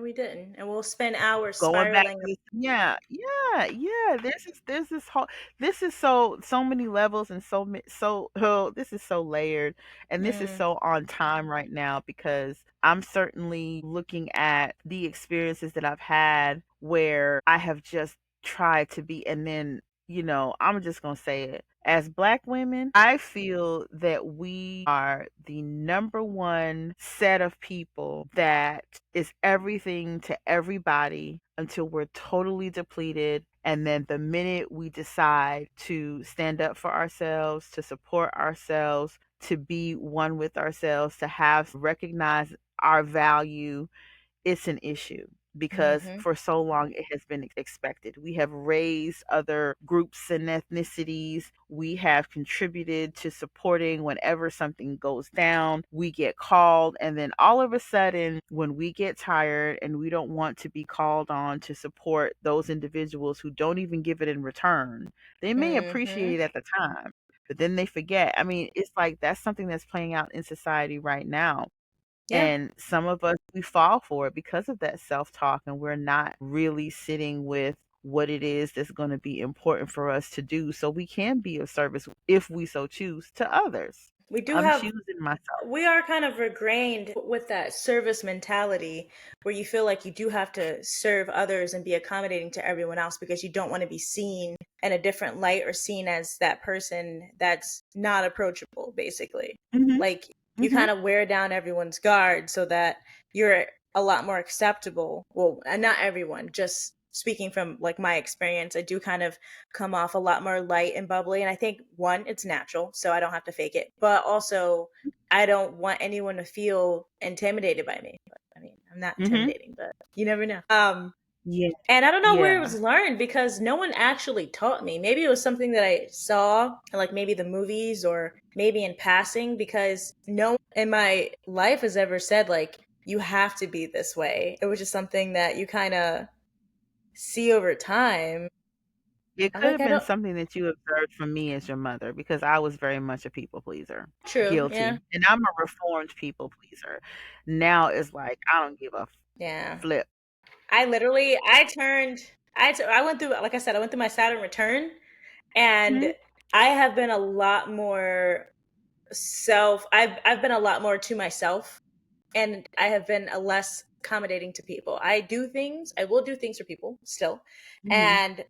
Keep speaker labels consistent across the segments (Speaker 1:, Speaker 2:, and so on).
Speaker 1: we didn't. And we'll spend hours
Speaker 2: Going back
Speaker 1: spiraling.
Speaker 2: to this, yeah, yeah, yeah, there's this whole, this is so many levels and oh, this is so layered, and this is
Speaker 1: Mm,
Speaker 2: so on time right now because I'm certainly looking at the experiences that I've had where I have just tried to be, and then, I'm just gonna say it. As Black women, I feel that we are the number one set of people that is everything to everybody until we're totally depleted. And then the minute we decide to stand up for ourselves, to support ourselves, to be one with ourselves, to have recognize our value, it's an issue because
Speaker 1: mhm,
Speaker 2: for so long it has been expected. We have raised other groups and ethnicities. We have contributed to supporting whenever something goes down. We get called, and then all of a sudden, when we get tired and we don't want to be called on to support those individuals who don't even give it in return, they may
Speaker 1: mhm.
Speaker 2: appreciate it at the time, but then they forget. I mean, it's like that's something that's playing out in society right now.
Speaker 1: Yeah.
Speaker 2: And some of us, we fall for it because of that self-talk, and we're not really sitting with what it is that's going to be important for us to do so we can be of service if we so choose to others.
Speaker 1: We do
Speaker 2: I'm
Speaker 1: have
Speaker 2: choosing myself.
Speaker 1: we are kind of ingrained with that service mentality where you feel like you do have to serve others and be accommodating to everyone else because you don't want to be seen in a different light or seen as that person that's not approachable, basically.
Speaker 2: Mhm.
Speaker 1: Like you
Speaker 2: Mhm.
Speaker 1: kind of wear down everyone's guard so that you're a lot more acceptable. Well, and not everyone, just speaking from like my experience, I do kind of come off a lot more light and bubbly. And I think one, it's natural, so I don't have to fake it. But also I don't want anyone to feel intimidated by me. But, I mean, I'm not
Speaker 2: Mhm.
Speaker 1: intimidating, but you never know.
Speaker 2: Yeah.
Speaker 1: And I don't know where it
Speaker 2: Yeah.
Speaker 1: was learned because no one actually taught me. Maybe it was something that I saw, like maybe the movies or maybe in passing, because no one in my life has ever said, like, you have to be this way. It was just something that you kind of see over time.
Speaker 2: It
Speaker 1: I'm
Speaker 2: could
Speaker 1: like,
Speaker 2: have
Speaker 1: I
Speaker 2: been
Speaker 1: don't,
Speaker 2: something that you observed from me as your mother because I was very much a people pleaser.
Speaker 1: true. Yeah.
Speaker 2: Guilty. And I'm a reformed people pleaser. Now it's like I don't give a
Speaker 1: Yeah.
Speaker 2: flip.
Speaker 1: I literally, I turned, I went through, like I said, I went through my Saturn return. And
Speaker 2: Mhm.
Speaker 1: I have been a lot more I've been a lot more to myself, and I have been a less accommodating to people. I will do things for people still,
Speaker 2: Mhm.
Speaker 1: and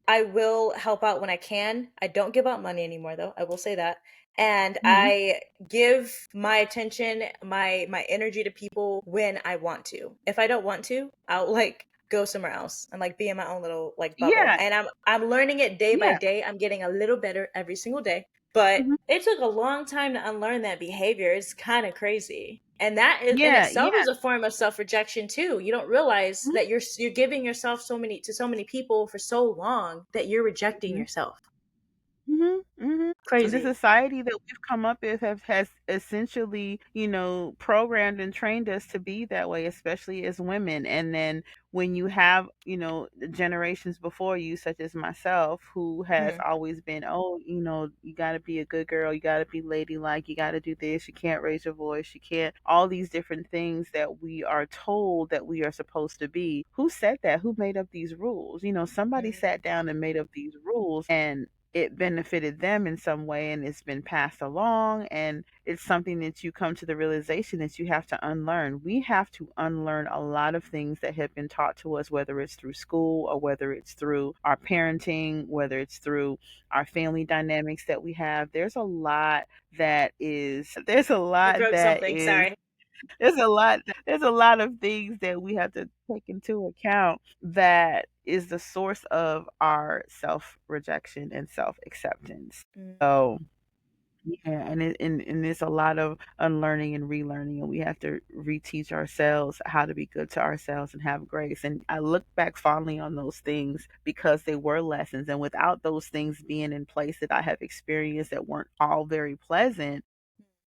Speaker 1: I will help out when I can. I don't give out money anymore though, I will say that. And
Speaker 2: Mhm.
Speaker 1: I give my attention, my energy to people when I want to. If I don't want to, I'll like go somewhere else and like be in my own little like bubble.
Speaker 2: Yeah.
Speaker 1: And I'm learning it day by
Speaker 2: Yeah.
Speaker 1: day. I'm getting a little better every single day. But
Speaker 2: Mhm.
Speaker 1: it took a long time to unlearn that behavior. It's kind of crazy. And that is in
Speaker 2: Yeah,
Speaker 1: itself
Speaker 2: yeah.
Speaker 1: is a form of self-rejection too. You don't realize
Speaker 2: Mhm.
Speaker 1: that you're giving yourself so many people for so long that you're rejecting
Speaker 2: Mhm.
Speaker 1: yourself.
Speaker 2: Mhm. Mhm. The
Speaker 1: Crazy.
Speaker 2: society that we've come up with has essentially, programmed and trained us to be that way, especially as women. And then when you have, the generations before you, such as myself, who has
Speaker 1: Hmm.
Speaker 2: always been, oh, you got to be a good girl, you got to be ladylike, you got to do this, you can't raise your voice, you can't, all these different things that we are told that we are supposed to be. Who said that? Who made up these rules? Somebody sat down and made up these rules, and it benefited them in some way, and it's been passed along, and it's something that you come to the realization that you have to unlearn. We have to unlearn a lot of things that have been taught to us, whether it's through school or whether it's through our parenting, whether it's through our family dynamics that we have. There's a
Speaker 1: I
Speaker 2: lot
Speaker 1: broke
Speaker 2: that
Speaker 1: something.
Speaker 2: is
Speaker 1: Sorry.
Speaker 2: there's a lot of things that we have to take into account that is the source of our self-rejection and self-acceptance.
Speaker 1: Mm.
Speaker 2: So yeah, and there's a lot of unlearning and relearning, and we have to reteach ourselves how to be good to ourselves and have grace. And I look back fondly on those things because they were lessons, and without those things being in place that I have experienced that weren't all very pleasant,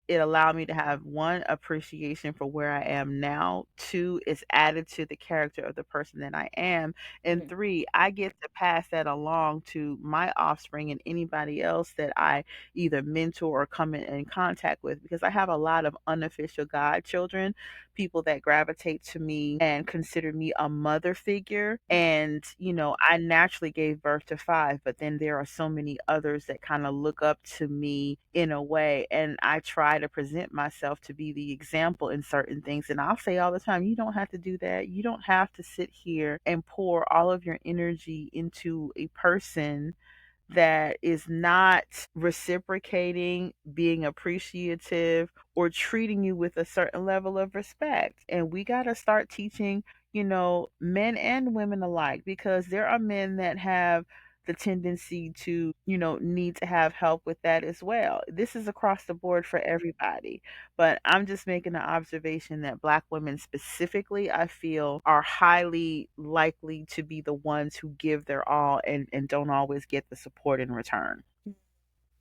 Speaker 2: it allowed me to have one, appreciation for where I am now. Two, it's added to the character of the person that I am. And
Speaker 1: Mhm.
Speaker 2: three, I get to pass that along to my offspring and anybody else that I either mentor or come in contact with, because I have a lot of unofficial godchildren, people that gravitate to me and consider me a mother figure. And, I naturally gave birth to five, but then there are so many others that kind of look up to me in a way. And I try to present myself to be the example in certain things. And I'll say all the time, you don't have to do that. You don't have to sit here and pour all of your energy into a person that is not reciprocating, being appreciative, or treating you with a certain level of respect. And we got to start teaching, men and women alike, because there are men that have the tendency to, need to have help with that as well. This is across the board for everybody. But I'm just making the observation that Black women specifically, I feel, are highly likely to be the ones who give their all and don't always get the support in return.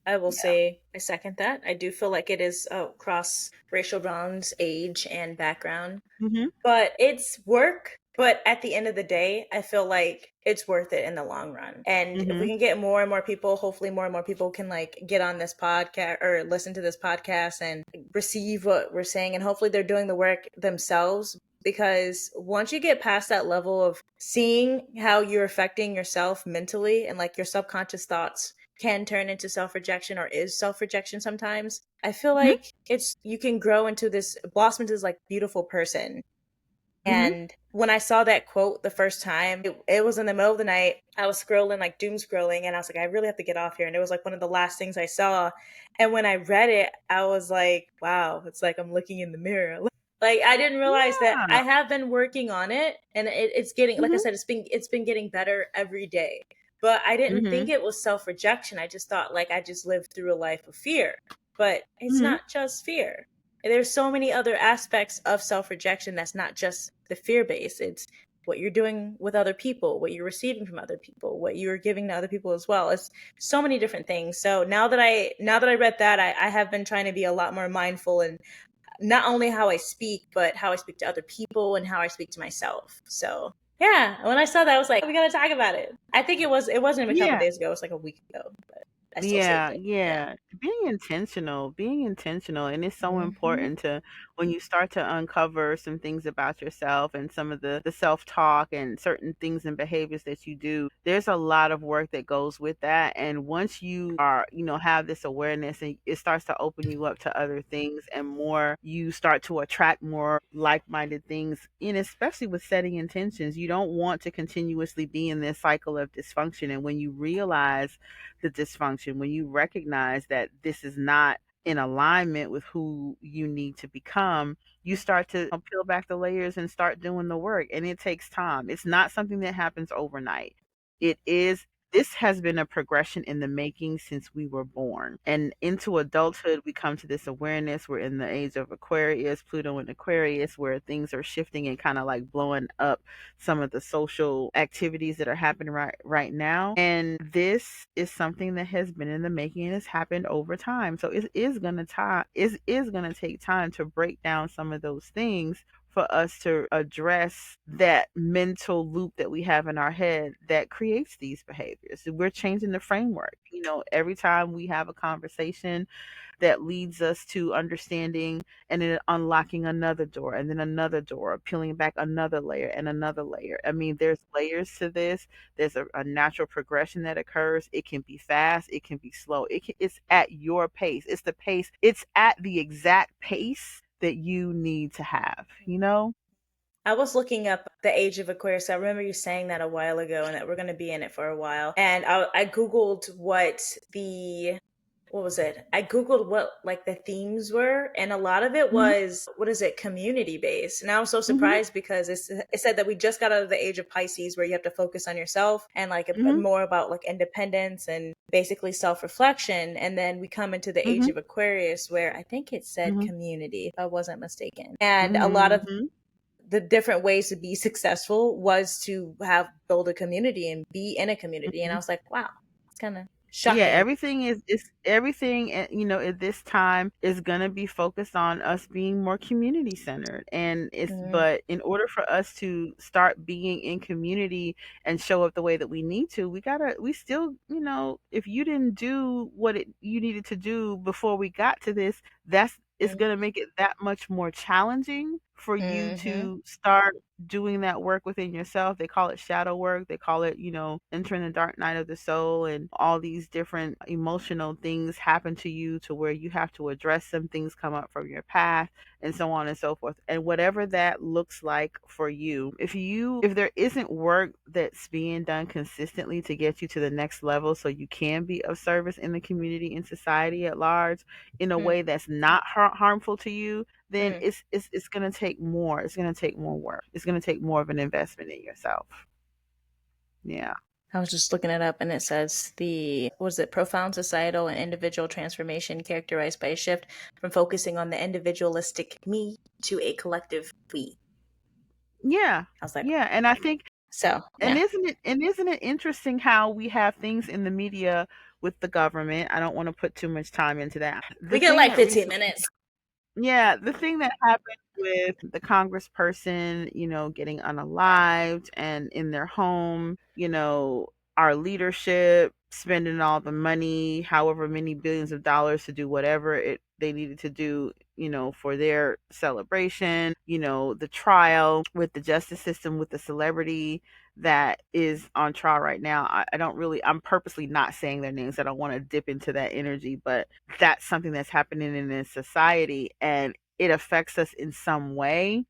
Speaker 1: I will
Speaker 2: Yeah.
Speaker 1: say I second that. I do feel like it is across racial bounds, age, and background.
Speaker 2: Mhm.
Speaker 1: But it's work. But at the end of the day, I feel like it's worth it in the long run. And if we
Speaker 2: Mhm.
Speaker 1: can get more and more people, hopefully more and more people can like get on this podcast or listen to this podcast and receive what we're saying. And hopefully they're doing the work themselves. Because once you get past that level of seeing how you're affecting yourself mentally and like your subconscious thoughts can turn into self rejection or is self rejection sometimes, I feel
Speaker 2: Mhm.
Speaker 1: like it's you can grow into this blossom into this like beautiful person.
Speaker 2: Mhm.
Speaker 1: And when I saw that quote the first time, it was in the middle of the night. I was scrolling, like doom scrolling, and I was like, I really have to get off here. And it was like one of the last things I saw. And when I read it, I was like, wow, it's like I'm looking in the mirror. Like I didn't realize that
Speaker 2: Yeah.
Speaker 1: I have been working on it, and it's getting, like I
Speaker 2: Mhm.
Speaker 1: said, it's been getting better every day. But I didn't think
Speaker 2: Mhm.
Speaker 1: it was self rejection. I just thought like I just lived through a life of fear. But it's
Speaker 2: Mhm.
Speaker 1: not just fear. There's so many other aspects of self rejection that's not just the fear base. It's what you're doing with other people, what you're receiving from other people, what you're giving to other people as well. It's so many different things. So now that I read that, I have been trying to be a lot more mindful and not only how I speak, but how I speak to other people and how I speak to myself. So yeah, when I saw that, I was like, we gotta talk about it. I think it wasn't even a couple
Speaker 2: Yeah.
Speaker 1: days ago. It was like a week ago, but I still saved
Speaker 2: Yeah,
Speaker 1: it. Yeah.
Speaker 2: yeah. Being intentional, and it's so
Speaker 1: Hmm.
Speaker 2: important to when you start to uncover some things about yourself and some of the self-talk and certain things and behaviors that you do. There's a lot of work that goes with that, and once you are, have this awareness, and it starts to open you up to other things, and more you start to attract more like-minded things, and especially with setting intentions. You don't want to continuously be in this cycle of dysfunction, and when you realize the dysfunction, when you recognize that this is not in alignment with who you need to become, you start to peel back the layers and start doing the work. And it takes time. It's not something that happens overnight. It is. This has been a progression in the making since we were born. And into adulthood, we come to this awareness. We're in the age of Aquarius, Pluto and Aquarius, where things are shifting and kind of like blowing up some of the social activities that are happening right now. And this is something that has been in the making and has happened over time. So it is gonna take time to break down some of those things for us to address that mental loop that we have in our head that creates these behaviors. We're changing the framework. Every time we have a conversation that leads us to understanding and then unlocking another door and then another door, peeling back another layer and another layer. I mean, there's layers to this. There's a natural progression that occurs. It can be fast, it can be slow. It's at your pace. It's at the exact pace that you need to have.
Speaker 1: I was looking up the Age of Aquarius. I remember you saying that a while ago, and that we're going to be in it for a while. And I googled what was it? I googled what like the themes were, and a lot of it
Speaker 2: Mhm.
Speaker 1: was, what is it, community based. And I was so
Speaker 2: Mhm.
Speaker 1: surprised because it said that we just got out of the Age of Pisces, where you have to focus on yourself and like
Speaker 2: Mhm.
Speaker 1: more about like independence and basically self reflection. And then we come into the Age
Speaker 2: Mhm.
Speaker 1: of Aquarius, where I think it said
Speaker 2: Mhm.
Speaker 1: community, if I wasn't mistaken. And a lot of
Speaker 2: Mhm.
Speaker 1: the different ways to be successful was to have build a community and be in a community. And I
Speaker 2: Mhm.
Speaker 1: was like, wow, it's kind of
Speaker 2: Yeah,
Speaker 1: shocking.
Speaker 2: everything is everything at this time is going to be focused on us being more community centered. And it's
Speaker 1: Mm-hmm.
Speaker 2: but in order for us to start being in community and show up the way that we need to, we still, if you didn't do what you needed to do before we got to this, that's it's going to make it that much more challenging for you
Speaker 1: Mm-hmm.
Speaker 2: to start doing that work within yourself. They call it shadow work. They call it, entering the dark night of the soul, and all these different emotional things happen to you to where you have to address some things come up from your past and so on and so forth. And whatever that looks like for you, if there isn't work that's being done consistently to get you to the next level so you can be of service in the community and society at large in a way that's not harmful to you, then
Speaker 1: Mm-hmm.
Speaker 2: it's going to take more. It's going to take more work. It's going to take more of an investment in yourself. Yeah.
Speaker 1: I was just looking it up and it says the was it profound societal and individual transformation characterized by a shift from focusing on the individualistic me to a collective we.
Speaker 2: Yeah.
Speaker 1: I was like,
Speaker 2: Yeah, and I think
Speaker 1: so
Speaker 2: and
Speaker 1: yeah.
Speaker 2: isn't it interesting how we have things in the media with the government? I don't want to put too much time into that.
Speaker 1: We
Speaker 2: The
Speaker 1: get
Speaker 2: thing
Speaker 1: like
Speaker 2: that
Speaker 1: 15
Speaker 2: recently
Speaker 1: minutes.
Speaker 2: Yeah, the thing that happened with the congressperson, getting unalived and in their home, our leadership spending all the money, however many billions of dollars to do whatever it they needed to do, for their celebration, the trial with the justice system with the celebrity that is on trial right now. I don't really, I'm purposely not saying their names. I don't want to dip into that energy, but that's something that's happening in this society and it affects us in some way.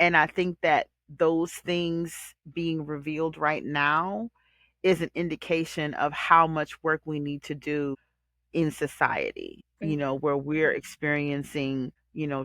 Speaker 2: And I think that those things being revealed right now is an indication of how much work we need to do in society, where we're experiencing,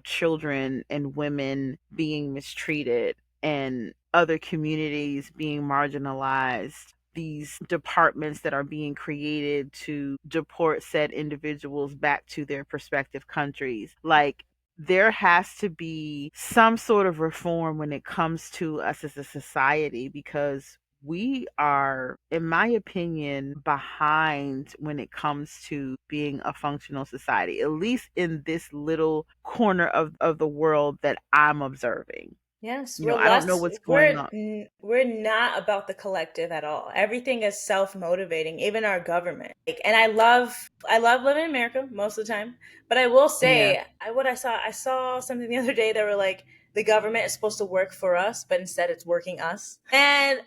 Speaker 2: children and women being mistreated and other communities being marginalized. These departments that are being created to deport said individuals back to their prospective countries. Like, there has to be some sort of reform when it comes to us as a society because we are, in my opinion, behind when it comes to being a functional society, at least in this little corner of the world that I'm observing.
Speaker 1: Yes,
Speaker 2: I don't know what's going on.
Speaker 1: we're not about the collective at all. Everything is self-motivating, even our government. Like, and I love living in America most of the time, but I will
Speaker 2: Yeah,
Speaker 1: say I saw something the other day that were like the government is supposed to work for us, but instead it's working us. And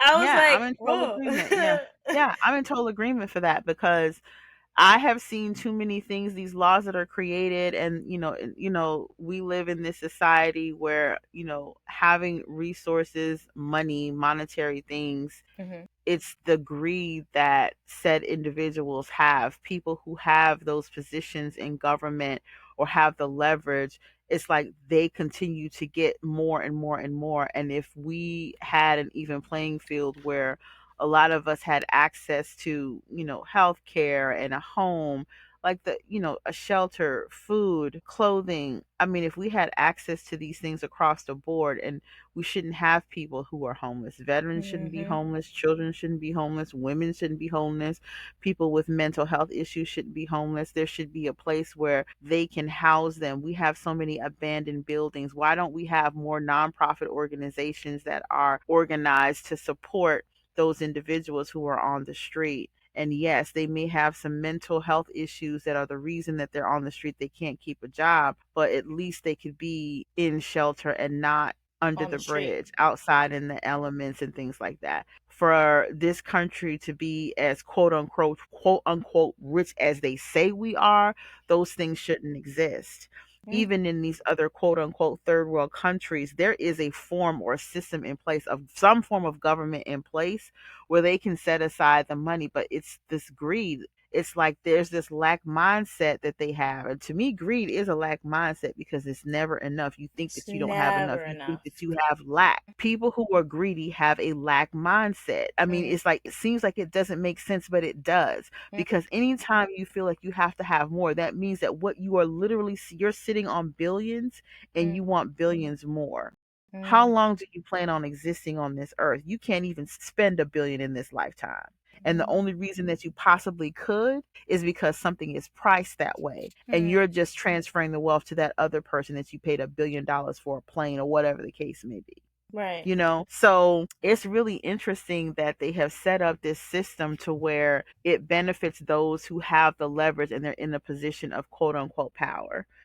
Speaker 1: I was
Speaker 2: yeah, I'm
Speaker 1: like,
Speaker 2: in total
Speaker 1: whoa.
Speaker 2: agreement. Yeah. Yeah, I'm in total agreement for that because I have seen too many things, these laws that are created, and we live in this society where having resources, money, monetary things,
Speaker 1: Hmm.
Speaker 2: it's the greed that said individuals have. People who have those positions in government or have the leverage, it's like they continue to get more and more and more. And if we had an even playing field where a lot of us had access to, health care and a home, like a shelter, food, clothing. I mean, if we had access to these things across the board, and we shouldn't have people who are homeless. Veterans shouldn't be
Speaker 1: Hmm.
Speaker 2: homeless. Children shouldn't be homeless. Women shouldn't be homeless. People with mental health issues shouldn't be homeless. There should be a place where they can house them. We have so many abandoned buildings. Why don't we have more nonprofit organizations that are organized to support those individuals who are on the street? And yes, they may have some mental health issues that are the reason that they're on the street. They can't keep a job, but at least they could be in shelter and not under
Speaker 1: On the
Speaker 2: the
Speaker 1: street.
Speaker 2: bridge, outside in the elements and things like that. For this country to be as quote unquote rich as they say we are, those things shouldn't exist.
Speaker 1: Mm.
Speaker 2: Even in these other quote unquote third world countries, there is a form or system in place of some form of government in place where they can set aside the money, but it's this greed. It's like there's this lack mindset that they have. And to me, greed is a lack mindset because it's never enough. You think
Speaker 1: It's
Speaker 2: that you don't have enough.
Speaker 1: never
Speaker 2: You think
Speaker 1: enough.
Speaker 2: that you have lack. People who are greedy have a lack mindset. I mean,
Speaker 1: Mm,
Speaker 2: it's like it seems like it doesn't make sense, but it does.
Speaker 1: mm,
Speaker 2: Because anytime you feel like you have to have more, that means that what you are literally, you're sitting on billions and
Speaker 1: mm,
Speaker 2: you want billions more. How
Speaker 1: mm,
Speaker 2: long do you plan on existing on this earth? You can't even spend a billion in this lifetime. And the only reason that you possibly could is because something is priced that way. And
Speaker 1: mm.
Speaker 2: you're just transferring the wealth to that other person that you paid $1 billion for a plane or whatever the case may be.
Speaker 1: Right.
Speaker 2: So it's really interesting that they have set up this system to where it benefits those who have the leverage and they're in a position of quote unquote power.